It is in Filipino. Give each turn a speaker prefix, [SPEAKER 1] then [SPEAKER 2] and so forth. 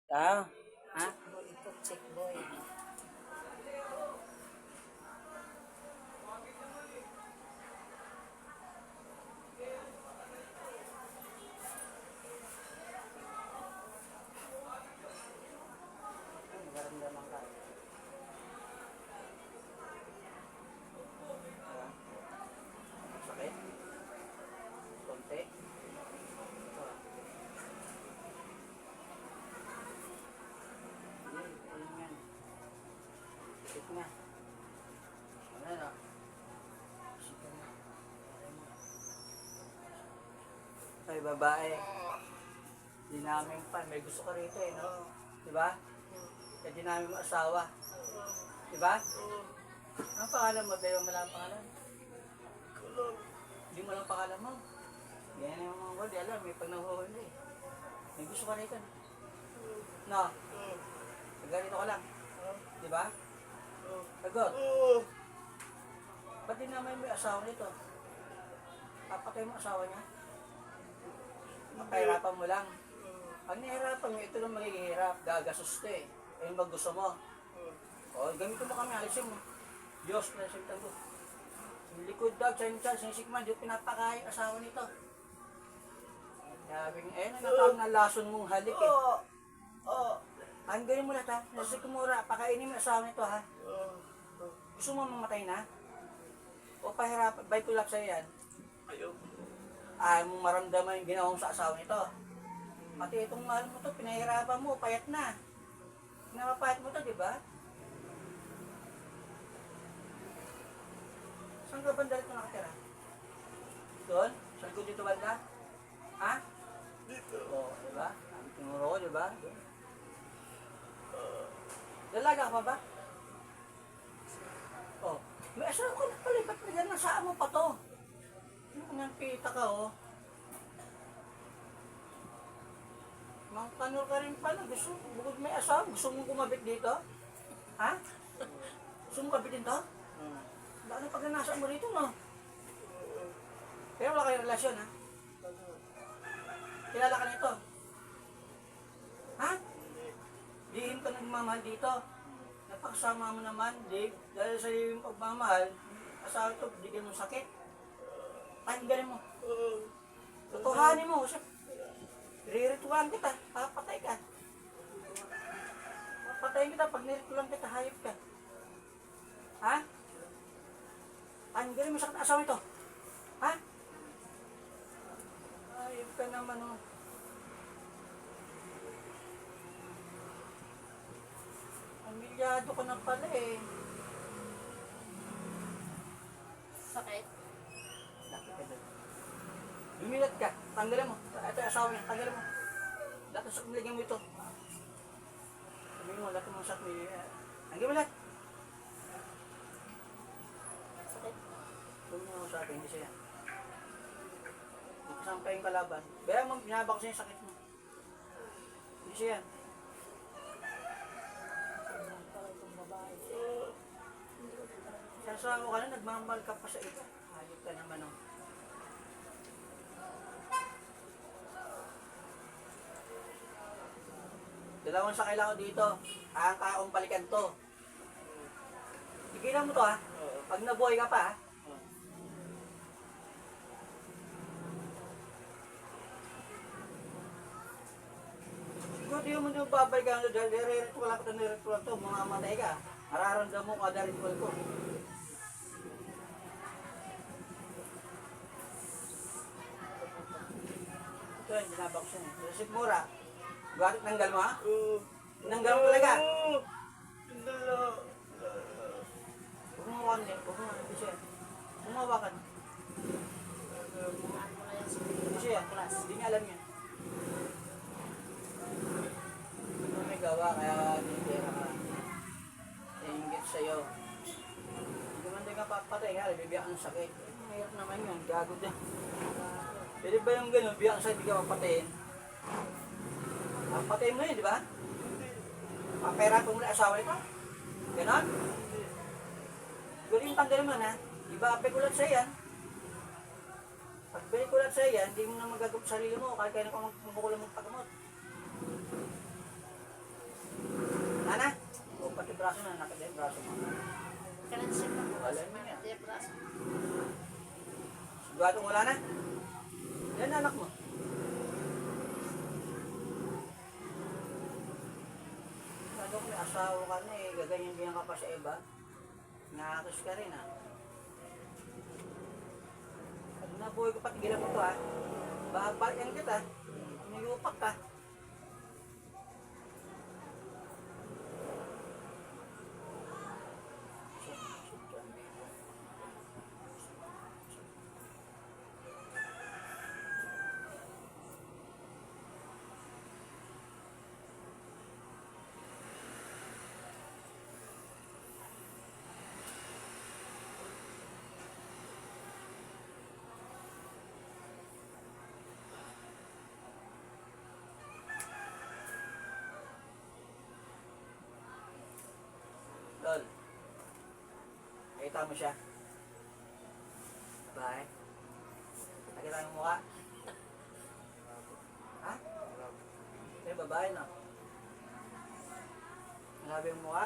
[SPEAKER 1] Ah, ha?
[SPEAKER 2] Chick boy ito, chick boy.
[SPEAKER 1] Ay, nagaramdaman ka. Ah, sakit? Konti? Ah, hindi, ayun yan. Sakit nga. Ano na? Sige na. Ay, babae. Di namin pa. May gusto ka rito eh, no? Diba? Kaya di namin asawa. Diba? Ang pangalan mo? Pero wala ang pangalan. Hindi mo lang pangalan mo. Yan yung mga word. Alam, may pag nahuhuli. May gusto ka rito. No? Ganito ka lang. Diba? Sagot. Ba't di naman may asawa nito? Papatay mo asawa niya? Mapahirapan mo lang. Pag nahirapan mo, ito lang magiging hirap. Gagasos to eh. Ayun ba gusto mo? O, gamitin mo kami, alisin mo. Diyos, nasimtan ko. Yung likod daw, siya, sinisikman, di pinapakain asawa nito. Sabing, ayun ang natawag na lason mong halik eh. Ang galing mo lahat ha. Nasa kumura, pakainin mo asawa nito ha. Gusto mo mamatay na? O pahirapan, by tulak sa'yo yan. Ayaw mong maramdaman yung ginawa mo sa asawa nito. Pati itong mahal mo to, pinahirapan mo, payat na. Pinapapayat mo to, di ba? Saan ka banda rito nakatira? Doon? Saan ko dito banda? Ha?
[SPEAKER 3] Dito.
[SPEAKER 1] Oo, di ba? Ang tinuro ko, di ba? Dalaga ka pa ba? Oh, may asawa ko na pala, ba't nagyan nasaan mo pa to? Nang pita ka, oh. Mang tanor ka rin pala, gusto, bukod may asawa, gusto mong kumabit dito? Ha? Gusto mong kabitin to? Dahil pag nasa mo rito, no? Pero wala kayong relasyon, ha? Kilala ka nito? Ha? Diin ka nagmamahal dito. Napakasama mo naman, Dave. Dahil sa iyong pagmamahal, asawa ito, bigyan mo sakit. Tanggalin mo. Tutuhanin mo. Rirituan kita, papatay ka. Papatayin kita pag nirituan kita, hayop ka. Ha? Tanggalin mo sakit na asawa ito. Ha? Hayop ka naman, oh. Amilyado ka na pala eh.
[SPEAKER 2] Sakit.
[SPEAKER 1] Sakit ka doon. Lumilat ka, tanggalin mo. Ito yung asawa niya, tanggalin mo. Lahat ng sakit nilagyan mo ito. Sabihin mo, lahat ng mga sakit nilagyan. Tanggalin mo lahat.
[SPEAKER 2] Sakit.
[SPEAKER 1] Tumingin mo sa akin, hindi siya. Hindi kasampa yung kalaban. Kaya mo, binaba ko sa yung sakit mo. Hindi siya yan.
[SPEAKER 2] Pala itong babae.
[SPEAKER 1] Sasawa ka na, nagmamahal ka pa sa iba. Hayop ka naman, oh. Dalawang sakay lang ako dito. Ang kaong balikan to. Tigilan mo to ha. Pag nabuhay ka pa ha. Siguro di mo nyo babay ka dahil nire-ritual ako nire-ritual to. Mga matay ka. Nararamdaman mo kada ritual ko. Ito yan, binabak siya. Resip mura. Bakit nanggal mo ha? Nanggal mo talaga. Huwag mo hawakan din. Huwag mo hawakan siya. Huwag mo hawakan.
[SPEAKER 2] Ano na yan sa
[SPEAKER 1] Hindi siya. Hindi niya alam yan. Ito may gawa kaya nilitera ka. Nainggit sa'yo. Hindi man din ka papatay nga. Bibiyak ng sakit. Mahirap naman yun. Gago din. Pwede ba yung gano'n? Biyak ng sakit. Hindi ka papatayin. Papatayin mo yun, di ba? Papahirapan mo na asawa ito. Ganon? Galing tanggalin mo na. Iba apekulat sa'yo yan. Pag pinikulat sa'yo yan, hindi mo na magagawa sa sarili mo kahit kaya na kung magkukulang magpagamot. braso na, nakita yung braso mo.
[SPEAKER 2] Kanan siya pa.
[SPEAKER 1] Wala mo yan.
[SPEAKER 2] Dia braso.
[SPEAKER 1] Sigurado wala na? Yan anak mo. Sigurado kung may asawa ka na eh, gaganyan-ganyan ka pa sa iba. Nakakis ka rin ah. Pag nabuhay ko, patigilan mo to ha. Babalian kita. Niyupak ka. Tol, nakita mo siya. Babae. Nakita mo mukha. Ha? Yung babae no? Nabi yung mukha.